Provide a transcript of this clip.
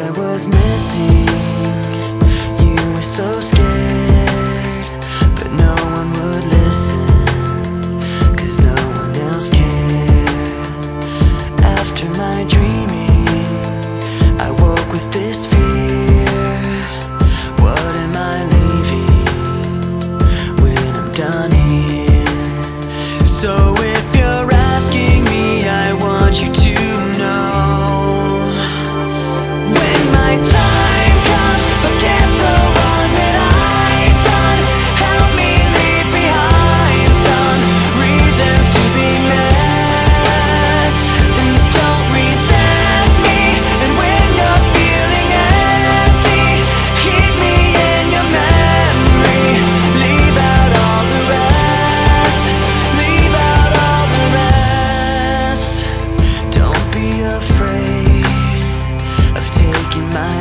I was missing. You were so scared, but no one would listen, 'cause no one else cared. After my dreaming, I woke with this fear. What am I leaving when I'm done here? So if you're asking me, I want you to know, when my time comes, forget the wrong that I've done. Help me leave behind some reasons to be met, and don't resent me. And when you're feeling empty, keep me in your memory. Leave out all the rest, leave out all the rest. Don't be afraid of taking my